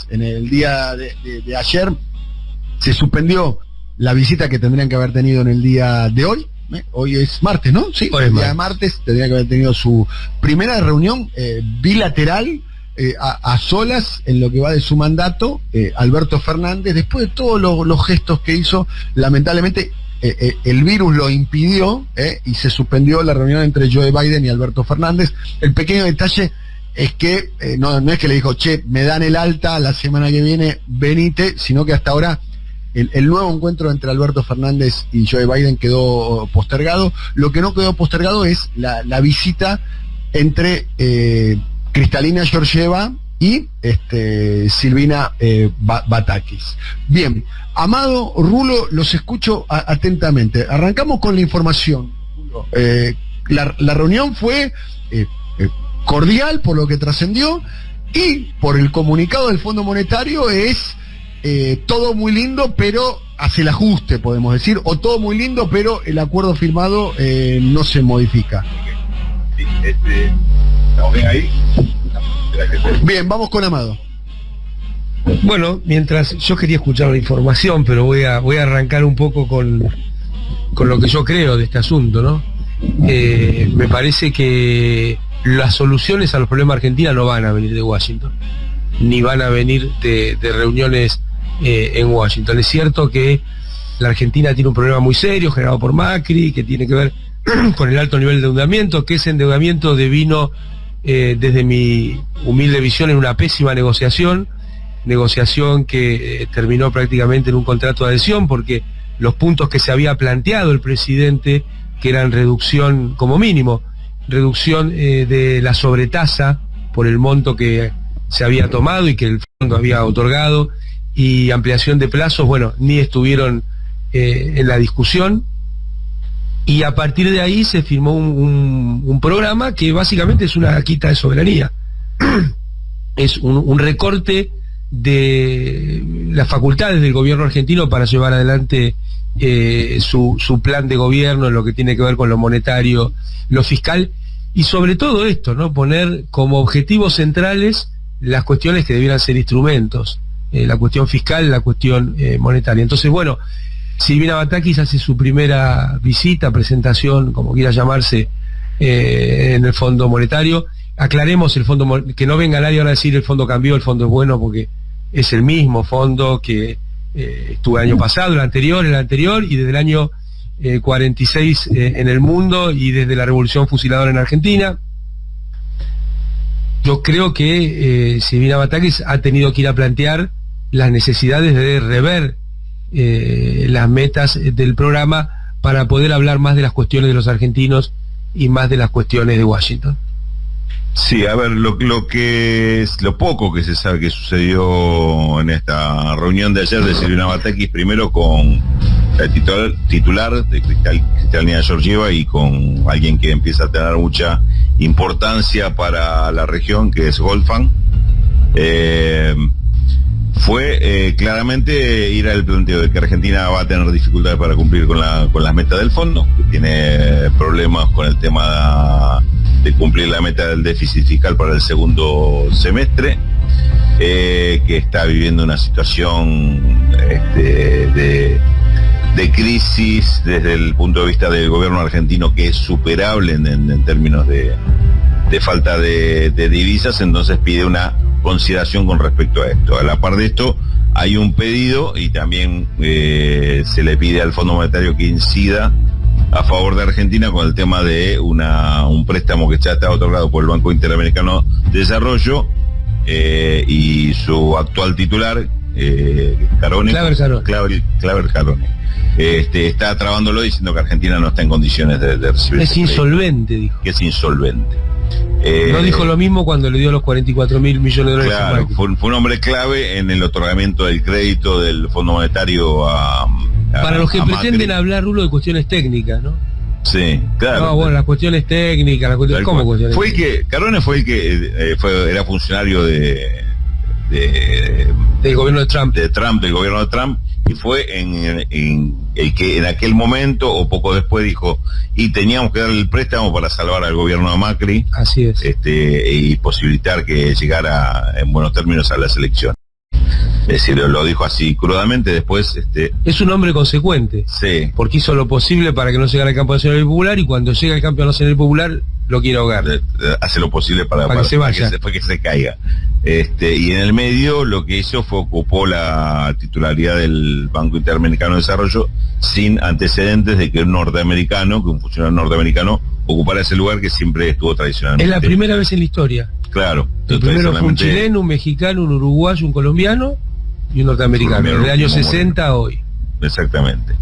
en el día de ayer se suspendió la visita que tendrían que haber tenido en el día de hoy. Hoy es martes, ¿no? Sí, hoy el es día de martes tendría que haber tenido su primera reunión bilateral a solas en lo que va de su mandato. Alberto Fernández, después de todos los gestos que hizo, lamentablemente el virus lo impidió y se suspendió la reunión entre Joe Biden y Alberto Fernández. El pequeño detalle es que no es que le dijo, che, me dan el alta la semana que viene, venite, sino que hasta ahora el nuevo encuentro entre Alberto Fernández y Joe Biden quedó postergado. Lo que no quedó postergado es la visita entre Kristalina Georgieva y Silvina Batakis. Bien, Amado, Rulo, los escucho atentamente. Arrancamos con la información. La reunión fue cordial por lo que trascendió, y por el comunicado del Fondo Monetario es todo muy lindo, pero hace el ajuste, podemos decir, o todo muy lindo, pero el acuerdo firmado no se modifica. Sí, ¿estamos bien ahí? Bien, vamos con Amado. Bueno, mientras yo quería escuchar la información, pero voy a arrancar un poco con lo que yo creo de este asunto, ¿no? Me parece que las soluciones a los problemas de Argentina no van a venir de Washington, ni van a venir de reuniones en Washington. Es cierto que la Argentina tiene un problema muy serio generado por Macri, que tiene que ver con el alto nivel de endeudamiento, que ese endeudamiento devino, desde mi humilde visión, en una pésima negociación que terminó prácticamente en un contrato de adhesión, porque los puntos que se había planteado el presidente, que eran reducción, como mínimo, reducción de la sobretasa por el monto que se había tomado y que el fondo había otorgado, y ampliación de plazos, bueno, ni estuvieron en la discusión, y a partir de ahí se firmó un programa que básicamente es una quita de soberanía. Es un recorte de las facultades del gobierno argentino para llevar adelante su plan de gobierno en lo que tiene que ver con lo monetario, lo fiscal, y sobre todo esto, ¿no? Poner como objetivos centrales las cuestiones que debieran ser instrumentos, la cuestión fiscal, la cuestión monetaria. Entonces, bueno, Silvina Batakis hace su primera visita, presentación, como quiera llamarse, en el Fondo Monetario. Aclaremos el fondo, que no venga nadie ahora a decir el fondo cambió, el fondo es bueno, porque es el mismo fondo que estuvo el año pasado, el anterior, y desde el año 46 en el mundo, y desde la Revolución Fusiladora en Argentina. Yo creo que Silvina Batakis ha tenido que ir a plantear las necesidades de rever las metas del programa para poder hablar más de las cuestiones de los argentinos y más de las cuestiones de Washington. Sí, a ver, lo poco que se sabe que sucedió en esta reunión de ayer de Silvina Batakis, primero con el titular de Kristalina Georgieva y con alguien que empieza a tener mucha importancia para la región, que es Goldfang, fue claramente ir al planteo de que Argentina va a tener dificultades para cumplir con las metas del fondo, que tiene problemas con el tema de cumplir la meta del déficit fiscal para el segundo semestre, que está viviendo una situación de crisis desde el punto de vista del gobierno argentino, que es superable en términos de falta de divisas. Entonces pide una consideración con respecto a esto. A la par de esto hay un pedido, y también se le pide al Fondo Monetario que incida a favor de Argentina con el tema de un préstamo que ya está otorgado por el Banco Interamericano de Desarrollo, y su actual titular, Claver Carone, está trabándolo, diciendo que Argentina no está en condiciones de recibir. Es insolvente, dijo. Que es insolvente. No dijo lo mismo cuando le dio los 44.000 millones de dólares. Claro, fue un hombre clave en el otorgamiento del crédito del Fondo Monetario para los que pretenden Macri. hablar, Rulo, de cuestiones técnicas, ¿no? Sí, claro. No, bueno, las cuestiones técnicas, ¿cómo cuestiones técnicas? Carone fue el que era funcionario del gobierno de Trump. Del gobierno de Trump, y fue en el que en aquel momento o poco después dijo, y teníamos que darle el préstamo para salvar al gobierno de Macri. Así es. Y posibilitar que llegara en buenos términos a las elecciones. Es decir, lo dijo así crudamente. Después es un hombre consecuente, sí, porque hizo lo posible para que no se gane el campo nacional y popular, y cuando llega el campo nacional y popular lo quiere ahogar, hace lo posible para que se vaya, para que se caiga. Y en el medio lo que hizo fue ocupó la titularidad del Banco Interamericano de Desarrollo sin antecedentes de que un funcionario norteamericano ocupara ese lugar que siempre estuvo tradicionalmente. Es la primera vez en la historia. Claro. El primero fue un chileno, un mexicano, un uruguayo, un colombiano y un norteamericano, del año 60 a hoy. Exactamente.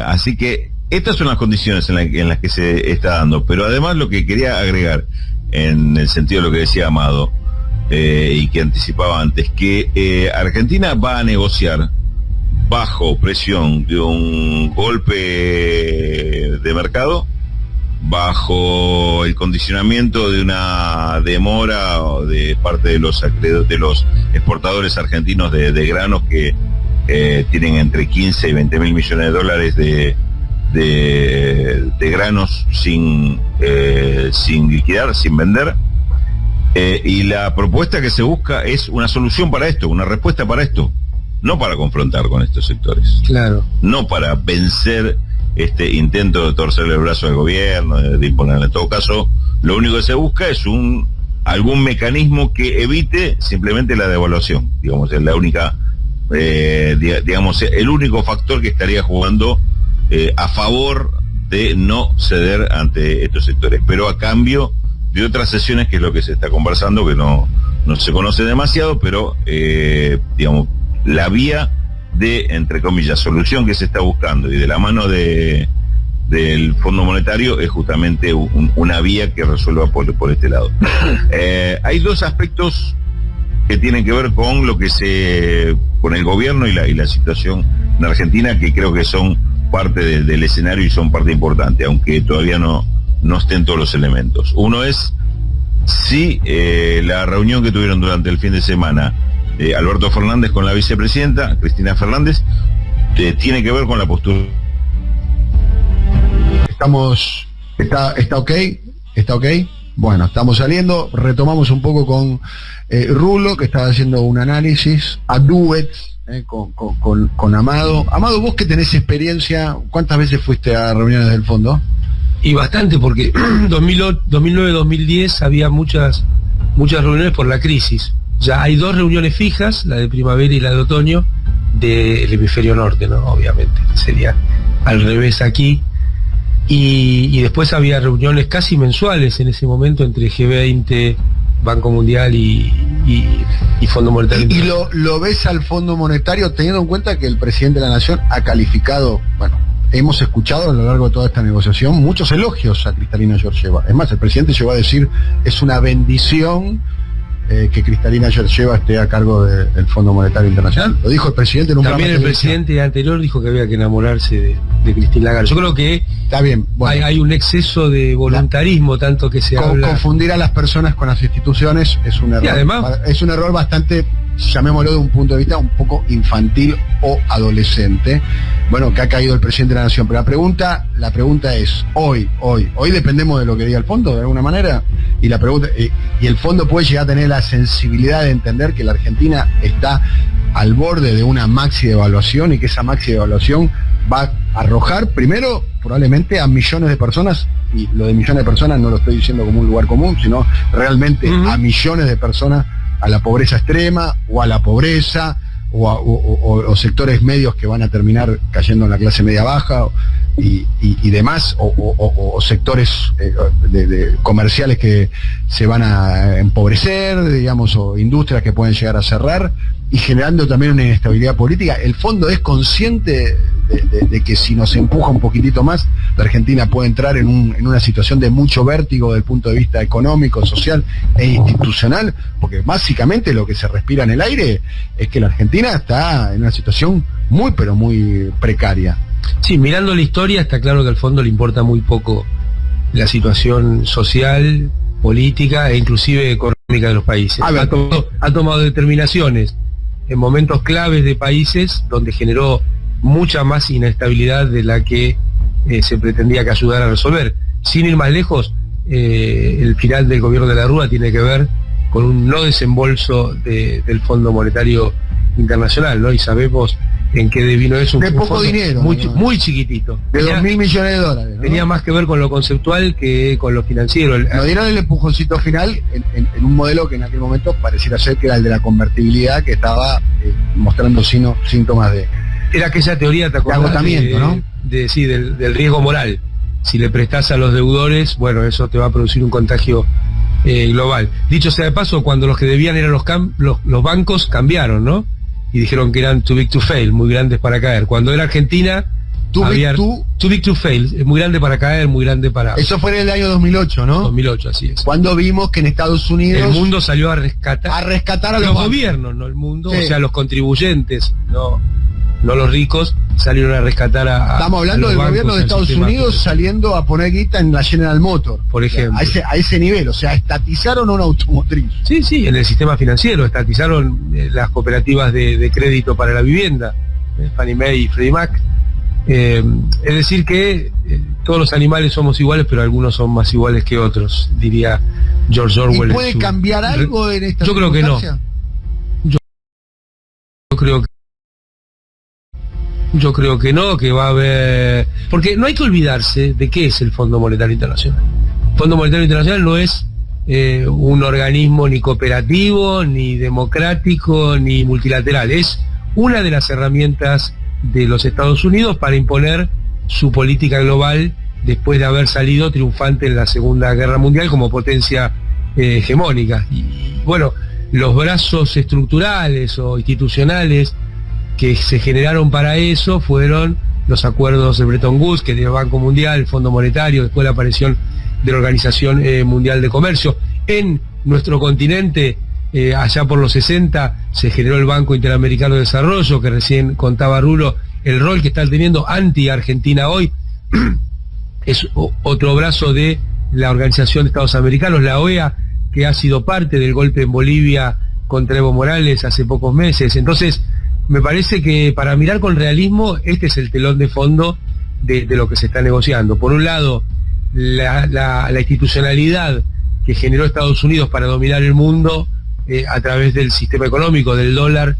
Así que estas son las condiciones en las que se está dando. Pero además lo que quería agregar, en el sentido de lo que decía Amado, y que anticipaba antes, que Argentina va a negociar bajo presión de un golpe de mercado, bajo el condicionamiento de una demora de parte de los exportadores argentinos de granos que tienen entre 15 y 20 mil millones de dólares de granos sin liquidar, sin vender. Y la propuesta que se busca es una solución para esto, una respuesta para esto, no para confrontar con estos sectores. Claro. No para vencer este intento de torcerle el brazo al gobierno, de imponerle. En todo caso, lo único que se busca es algún mecanismo que evite simplemente la devaluación. Digamos, es la única, el único factor que estaría jugando a favor de no ceder ante estos sectores, pero a cambio de otras sesiones, que es lo que se está conversando, que no se conoce demasiado, pero digamos, la vía de, entre comillas, solución que se está buscando y de la mano del Fondo Monetario es justamente una vía que resuelva por este lado. Hay dos aspectos que tienen que ver con con el gobierno y la situación en Argentina, que creo que son parte del escenario y son parte importante, aunque todavía no estén todos los elementos. Uno es si la reunión que tuvieron durante el fin de semana Alberto Fernández con la vicepresidenta Cristina Fernández tiene que ver con la postura. ¿Está ok? Bueno, estamos saliendo, retomamos un poco con Rulo, que estaba haciendo un análisis a duet con Amado. Amado, vos que tenés experiencia, ¿cuántas veces fuiste a reuniones del fondo? Y bastante, porque 2009-2010 había muchas reuniones por la crisis. Ya hay 2 reuniones fijas, la de primavera y la de otoño, del hemisferio norte, ¿no? Obviamente, sería al revés aquí. Y después había reuniones casi mensuales en ese momento entre G20, Banco Mundial y Fondo Monetario. ¿Y lo ves al Fondo Monetario teniendo en cuenta que el presidente de la Nación ha calificado, bueno, hemos escuchado a lo largo de toda esta negociación muchos elogios a Cristalina Georgieva? Es más, el presidente llegó a decir, es una bendición que Cristalina Georgieva esté a cargo del Fondo Monetario Internacional. Lo dijo el presidente en un También el presidente anterior dijo que había que enamorarse de Cristina Lagarde. Yo creo que está bien. Bueno, hay un exceso de voluntarismo, tanto que se habla. Confundir a las personas con las instituciones es un error. Y además, es un error bastante, llamémoslo de un punto de vista un poco infantil o adolescente. Bueno, que ha caído el presidente de la Nación. Pero la pregunta es, hoy dependemos de lo que diga el fondo, de alguna manera, y la pregunta, y el fondo puede llegar a tener la sensibilidad de entender que la Argentina está al borde de una maxi devaluación, y que esa maxi devaluación va a arrojar primero probablemente a millones de personas, y lo de millones de personas no lo estoy diciendo como un lugar común, sino realmente a millones de personas a la pobreza extrema o a la pobreza, o sectores medios que van a terminar cayendo en la clase media baja y demás, o sectores comerciales que se van a empobrecer, digamos, o industrias que pueden llegar a cerrar, y generando también una inestabilidad política. El fondo es consciente de que si nos empuja un poquitito más, la Argentina puede entrar en una situación de mucho vértigo desde el punto de vista económico, social e institucional, porque básicamente lo que se respira en el aire es que la Argentina está en una situación muy, pero muy precaria. Sí, mirando la historia está claro que al fondo le importa muy poco la situación social, política e inclusive económica de los países. Ha tomado determinaciones en momentos claves de países donde generó mucha más inestabilidad de la que se pretendía que ayudara a resolver. Sin ir más lejos, el final del gobierno de la Rúa tiene que ver con un no desembolso del Fondo Monetario internacional, ¿no? Y sabemos en qué devino eso. De poco dinero. Muy chiquitito. De 2.000 millones de dólares. ¿No? Tenía más que ver con lo conceptual que con lo financiero. Nos dieron el empujoncito final en un modelo que en aquel momento pareciera ser que era el de la convertibilidad, que estaba mostrando síntomas de... Era aquella teoría, ¿te acordás? De agotamiento, ¿no? Sí, del riesgo moral. Si le prestás a los deudores, bueno, eso te va a producir un contagio global. Dicho sea de paso, cuando los que debían eran los bancos, cambiaron, ¿no? Y dijeron que eran too big to fail, muy grandes para caer. Cuando era Argentina, too big to fail, muy grande para caer, muy grande para... Eso fue en el año 2008, ¿no? 2008, así es. Cuando vimos que en Estados Unidos... El mundo salió a rescatar a los gobiernos, no el mundo, sí. O sea, los contribuyentes, no los ricos, salieron a rescatar a... Estamos hablando del gobierno de Estados Unidos saliendo a poner guita en la General Motors, por ejemplo. A ese nivel, o sea, estatizaron una automotriz. Sí, en el sistema financiero, estatizaron las cooperativas de crédito para la vivienda, Fannie Mae y Freddie Mac. Es decir que todos los animales somos iguales, pero algunos son más iguales que otros, diría George Orwell. ¿Y puede cambiar algo en esta Yo creo que no. Yo creo que no, que va a haber... Porque no hay que olvidarse de qué es el Fondo Monetario Internacional. El Fondo Monetario Internacional no es un organismo ni cooperativo, ni democrático, ni multilateral. Es una de las herramientas de los Estados Unidos para imponer su política global después de haber salido triunfante en la Segunda Guerra Mundial como potencia hegemónica. Y bueno, los brazos estructurales o institucionales que se generaron para eso fueron los acuerdos de Bretton Woods, que el Banco Mundial, el Fondo Monetario, después la aparición de la Organización Mundial de Comercio. En nuestro continente, allá por los 60, se generó el Banco Interamericano de Desarrollo, que recién contaba Rulo, el rol que está teniendo anti-Argentina hoy. Es otro brazo de la Organización de Estados Americanos, la OEA, que ha sido parte del golpe en Bolivia contra Evo Morales hace pocos meses. Entonces, me parece que para mirar con realismo, este es el telón de fondo de lo que se está negociando. Por un lado, la institucionalidad que generó Estados Unidos para dominar el mundo a través del sistema económico, del dólar,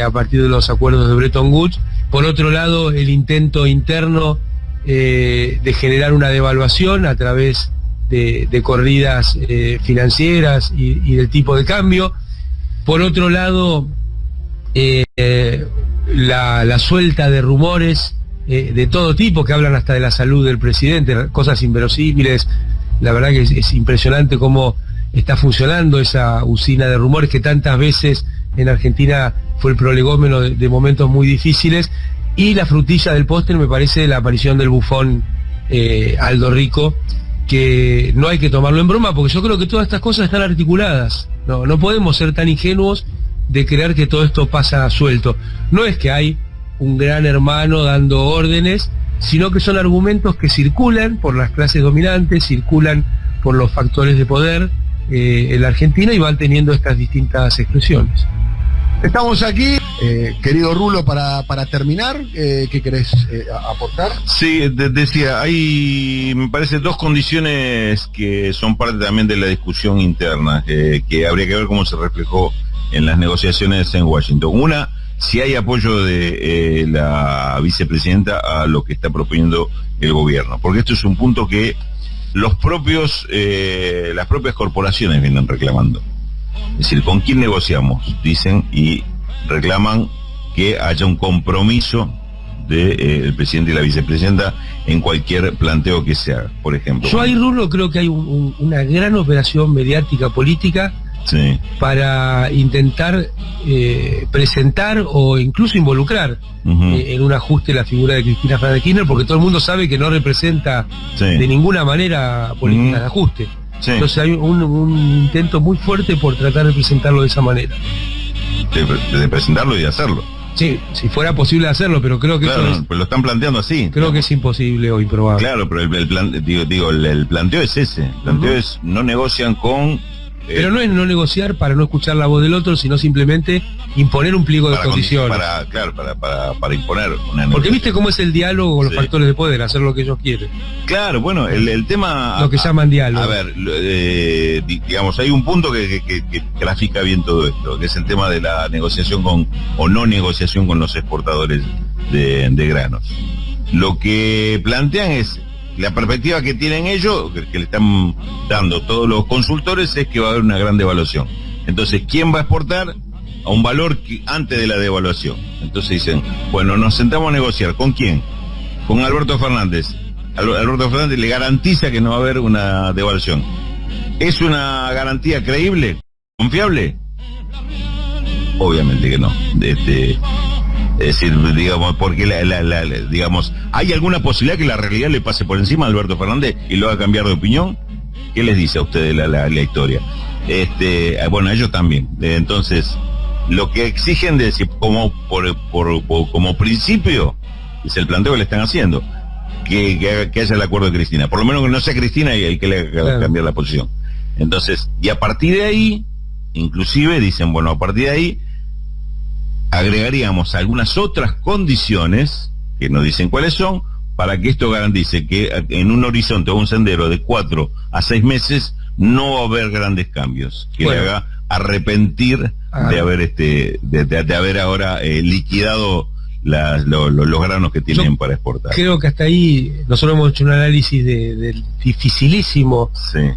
a partir de los acuerdos de Bretton Woods. Por otro lado, el intento interno de generar una devaluación a través de corridas financieras y del tipo de cambio. Por otro lado, la suelta de rumores de todo tipo que hablan hasta de la salud del presidente, cosas inverosímiles. La verdad que es impresionante cómo está funcionando esa usina de rumores que tantas veces en Argentina fue el prolegómeno de momentos muy difíciles. Y la frutilla del postre me parece la aparición del bufón Aldo Rico, que no hay que tomarlo en broma, porque yo creo que todas estas cosas están articuladas. No podemos ser tan ingenuos de creer que todo esto pasa suelto. No es que hay un gran hermano dando órdenes, sino que son argumentos que circulan por las clases dominantes, circulan por los factores de poder en la Argentina y van teniendo estas distintas expresiones. Estamos aquí, querido Rulo, para terminar, ¿qué querés aportar? Sí, decía, hay, me parece, dos condiciones que son parte también de la discusión interna, que habría que ver cómo se reflejó en las negociaciones en Washington. Una, si hay apoyo de la vicepresidenta a lo que está proponiendo el gobierno, porque esto es un punto que las propias corporaciones vienen reclamando. Es decir, ¿con quién negociamos? Dicen y reclaman que haya un compromiso del presidente y la vicepresidenta en cualquier planteo que se haga, por ejemplo. Yo ahí, Rulo, creo que hay una gran operación mediática política, sí, para intentar presentar o incluso involucrar en un ajuste la figura de Cristina Fernández de Kirchner, porque todo el mundo sabe que no representa de ninguna manera políticas de ajuste. Sí. Entonces hay un intento muy fuerte por tratar de presentarlo de esa manera. De presentarlo y de hacerlo. Sí, si fuera posible hacerlo, pero creo que claro, pues lo están planteando así. Creo que es imposible o improbable. Claro, pero el planteo es ese. El planteo es, no negocian con Pero no es no negociar para no escuchar la voz del otro, sino simplemente imponer un pliego de condiciones. Para imponer una Porque viste cómo es el diálogo con los factores de poder, hacer lo que ellos quieren. Claro, bueno, el tema... Lo que llaman diálogo. A ver, digamos, hay un punto que grafica bien todo esto, que es el tema de la negociación o no negociación con los exportadores de granos. Lo que plantean es... La perspectiva que tienen ellos, que le están dando todos los consultores, es que va a haber una gran devaluación. Entonces, ¿quién va a exportar? A un valor antes de la devaluación. Entonces dicen, bueno, nos sentamos a negociar. ¿Con quién? Con Alberto Fernández. Alberto Fernández le garantiza que no va a haber una devaluación. ¿Es una garantía creíble? ¿Confiable? Obviamente que no. Es decir, digamos, porque digamos, ¿hay alguna posibilidad que la realidad le pase por encima a Alberto Fernández y lo haga cambiar de opinión? ¿Qué les dice a ustedes la historia? Bueno, a ellos también. Entonces, lo que exigen de decir, como principio, es el planteo que le están haciendo, que haya el acuerdo de Cristina. Por lo menos que no sea Cristina y el que le haga cambiar la posición. Entonces, y a partir de ahí, inclusive dicen, bueno, a partir de ahí, agregaríamos algunas otras condiciones, que nos dicen cuáles son, para que esto garantice que en un horizonte o un sendero de 4 a 6 meses no va a haber grandes cambios, que le haga arrepentir de haber ahora liquidado los granos que tienen para exportar. Creo que hasta ahí nosotros hemos hecho un análisis del dificilísimo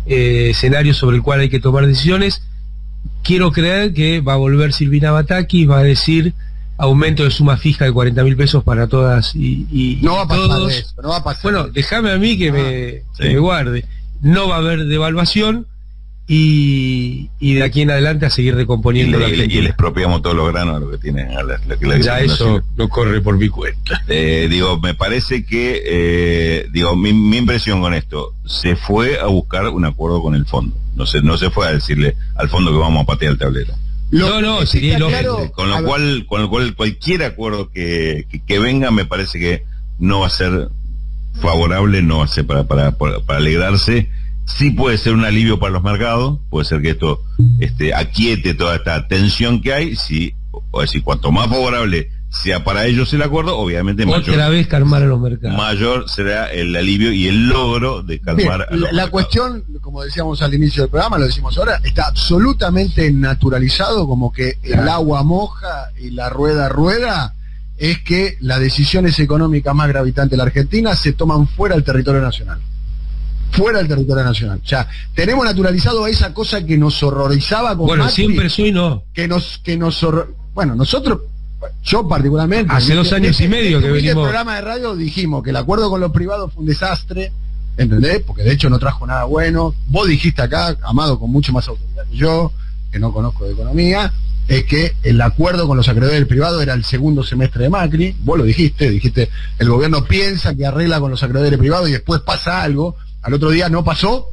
escenario sobre el cual hay que tomar decisiones. Quiero creer que va a volver Silvina Batakis, va a decir aumento de suma fija de 40.000 pesos para todas y no va a pasar todos. eso, no va a pasar. Bueno, déjame a mí que me guarde. No va a haber devaluación y de aquí en adelante a seguir recomponiendo la Argentina. Y le expropiamos todos los granos a lo que tiene. Ya eso no corre por mi cuenta. Me parece que, mi impresión con esto, se fue a buscar un acuerdo con el fondo. No se fue a decirle al fondo que vamos a patear el tablero. No, sería lógico. Con lo cual cualquier acuerdo que venga me parece que no va a ser favorable, no va a ser para alegrarse. Sí puede ser un alivio para los mercados, puede ser que esto aquiete toda esta tensión que hay, sí, o decir, cuanto más favorable sea para ellos el acuerdo, obviamente otra vez calmar a los mercados. Mayor será el alivio y el logro de calmar a los mercados. Cuestión, como decíamos al inicio del programa, lo decimos ahora, está absolutamente naturalizado, como que el agua moja y la rueda, es que las decisiones económicas más gravitantes de la Argentina se toman fuera del territorio nacional. Fuera del territorio nacional. O sea, tenemos naturalizado a esa cosa que nos horrorizaba con Bueno, Macri, siempre soy no. Bueno, nosotros, yo particularmente, hace 2 años y medio que venimos. En el programa de radio dijimos que el acuerdo con los privados fue un desastre, ¿entendés? Porque de hecho no trajo nada bueno. Vos dijiste acá, Amado, con mucho más autoridad que yo, que no conozco de economía, es que el acuerdo con los acreedores del privado era el segundo semestre de Macri. Vos lo dijiste, el gobierno piensa que arregla con los acreedores privados y después pasa algo. Al otro día no pasó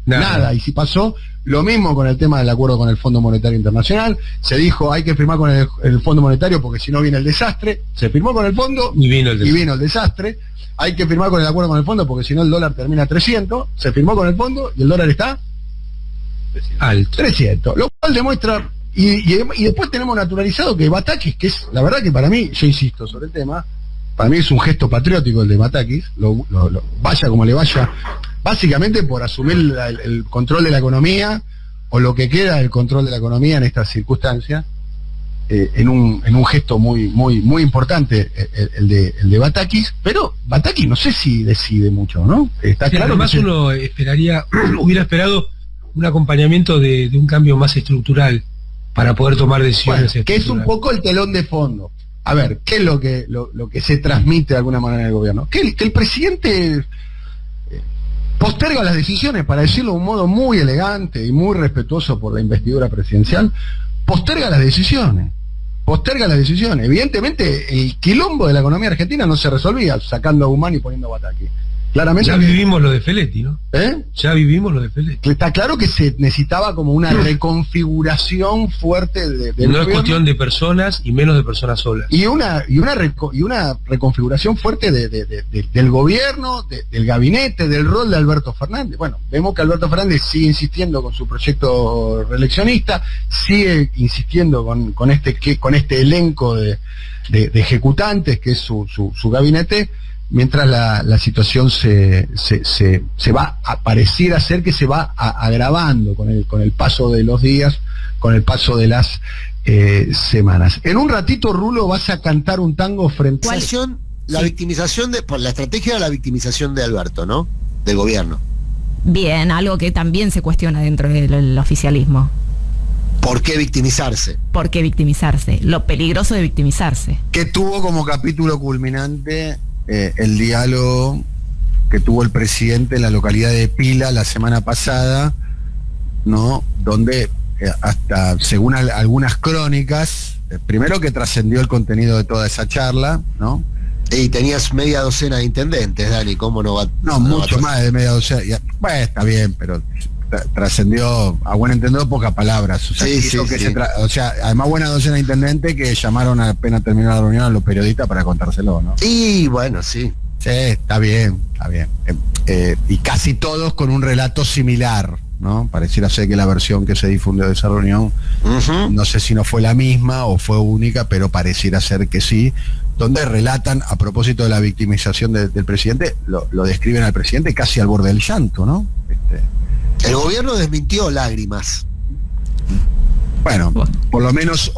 nada. Y si pasó, lo mismo con el tema del acuerdo con el Fondo Monetario Internacional. Se dijo, hay que firmar con el Fondo Monetario porque si no viene el desastre. Se firmó con el fondo y vino el desastre. Hay que firmar con el acuerdo con el fondo porque si no el dólar termina a 300. Se firmó con el fondo y el dólar está alto. 300. Lo cual demuestra, y después tenemos naturalizado que Batakis, que es, la verdad que para mí, yo insisto sobre el tema, para mí es un gesto patriótico el de Batakis, vaya como le vaya, básicamente por asumir el control de la economía, o lo que queda del control de la economía en estas circunstancias, en un gesto muy importante el de Batakis, pero Batakis no sé si decide mucho, ¿no? Está claro. Además uno hubiera esperado un acompañamiento de un cambio más estructural para poder tomar decisiones. Bueno, que es un poco el telón de fondo. A ver, ¿qué es lo que se transmite de alguna manera en el gobierno? Que el presidente posterga las decisiones, para decirlo de un modo muy elegante y muy respetuoso por la investidura presidencial, posterga las decisiones. Evidentemente, el quilombo de la economía argentina no se resolvía sacando a Guzmán y poniendo a Batakis. Claramente. Ya vivimos lo de Feletti, ¿no? Ya vivimos lo de Feletti. Está claro que se necesitaba como una reconfiguración fuerte del No gobierno. es cuestión de personas y menos de personas solas. Y una reconfiguración fuerte del gobierno, del gabinete, del rol de Alberto Fernández. Bueno, vemos que Alberto Fernández sigue insistiendo con su proyecto reeleccionista, sigue insistiendo con este elenco de ejecutantes que es su gabinete, mientras la situación se va a pareciera ser que se va agravando con el paso de los días, con el paso de las semanas. En un ratito, Rulo, vas a cantar un tango frente a... La victimización la estrategia de la victimización de Alberto, ¿no? Del gobierno. Bien, algo que también se cuestiona dentro del oficialismo. ¿Por qué victimizarse? ¿Por qué victimizarse? Lo peligroso de victimizarse. Que tuvo como capítulo culminante el diálogo que tuvo el presidente en la localidad de Pila la semana pasada, ¿no? Donde hasta, según algunas crónicas, primero que trascendió el contenido de toda esa charla, ¿no? Y tenías media docena de intendentes, Dani, ¿cómo no va? No, mucho más de media docena. Bueno, está bien, pero trascendió, a buen entender, pocas palabras. O sea, o sea, además buena docena de intendentes que llamaron apenas terminó la reunión a los periodistas para contárselo, ¿no? Y bueno, sí. Sí, está bien, está bien. Y casi todos con un relato similar, ¿no? Pareciera ser que la versión que se difundió de esa reunión, no sé si no fue la misma o fue única, pero pareciera ser que sí, donde relatan, a propósito de la victimización del presidente, lo describen al presidente casi al borde del llanto, ¿no? El gobierno desmintió lágrimas. Bueno, por lo menos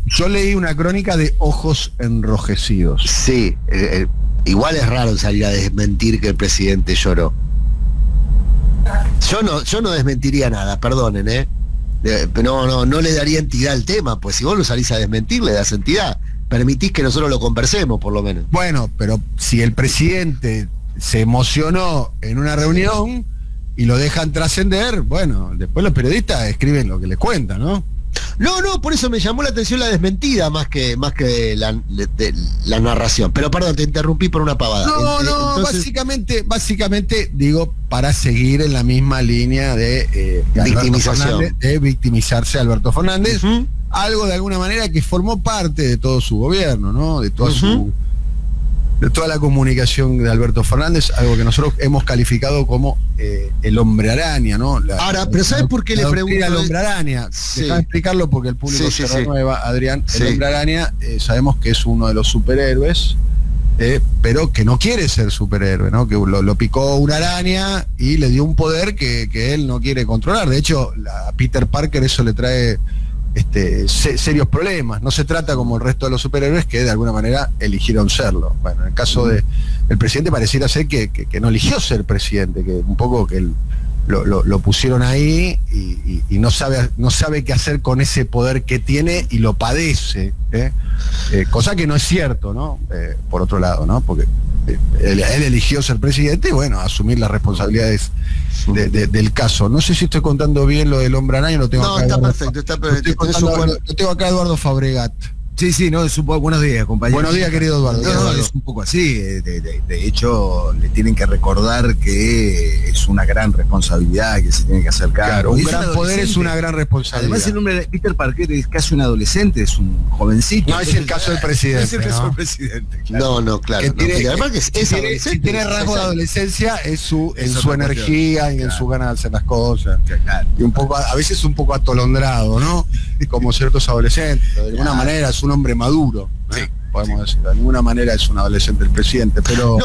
yo leí una crónica de ojos enrojecidos. Sí, igual es raro salir a desmentir que el presidente lloró. Yo no desmentiría nada, perdonen, no le daría entidad al tema, pues si vos lo salís a desmentir, le das entidad. Permitís que nosotros lo conversemos, por lo menos. Bueno, pero si el presidente se emocionó en una reunión y lo dejan trascender, bueno, después los periodistas escriben lo que les cuentan, ¿no? No, por eso me llamó la atención la desmentida más que la narración. Pero perdón, te interrumpí por una pavada. No, entonces, básicamente digo, para seguir en la misma línea de victimización. De victimizarse a Alberto Fernández, algo de alguna manera que formó parte de todo su gobierno, ¿no? De toda la comunicación de Alberto Fernández, algo que nosotros hemos calificado como el hombre araña, ¿no? Ahora, pero ¿sabes por qué le pregunto? El hombre araña, déjame explicarlo porque el público se renueva, Adrián. El hombre araña, sabemos que es uno de los superhéroes, pero que no quiere ser superhéroe, ¿no? Que lo picó una araña y le dio un poder que él no quiere controlar. De hecho, a Peter Parker eso le trae serios problemas. No se trata como el resto de los superhéroes que de alguna manera eligieron serlo. Bueno, en el caso del presidente pareciera ser que no eligió ser presidente, que un poco que lo pusieron ahí y no sabe qué hacer con ese poder que tiene y lo padece, cosa que no es cierto, ¿no? Por otro lado, ¿no? Porque él eligió ser presidente y bueno, asumir las responsabilidades del caso. No sé si estoy contando bien lo del hombre araña, lo tengo acá. Está perfecto, Lo tengo acá Eduardo Fabregat. Sí, no, es un poco. Buenos días, compañero. Buenos días, querido Eduardo. No, es un poco así. De hecho, le tienen que recordar que es una gran responsabilidad, que se tiene que hacer cargo. Claro, un gran poder es una gran responsabilidad. Además, el nombre de Peter Parker es casi un adolescente, es un jovencito. No es el caso del presidente. Es el caso del presidente. Claro. No, claro. Además si tiene rasgo de adolescencia, es en su energía y en su ganas de hacer las cosas. Y un poco, a veces un poco atolondrado, ¿no? Como ciertos adolescentes. De alguna manera es un hombre maduro, podemos decir. De ninguna manera es un adolescente el presidente, pero...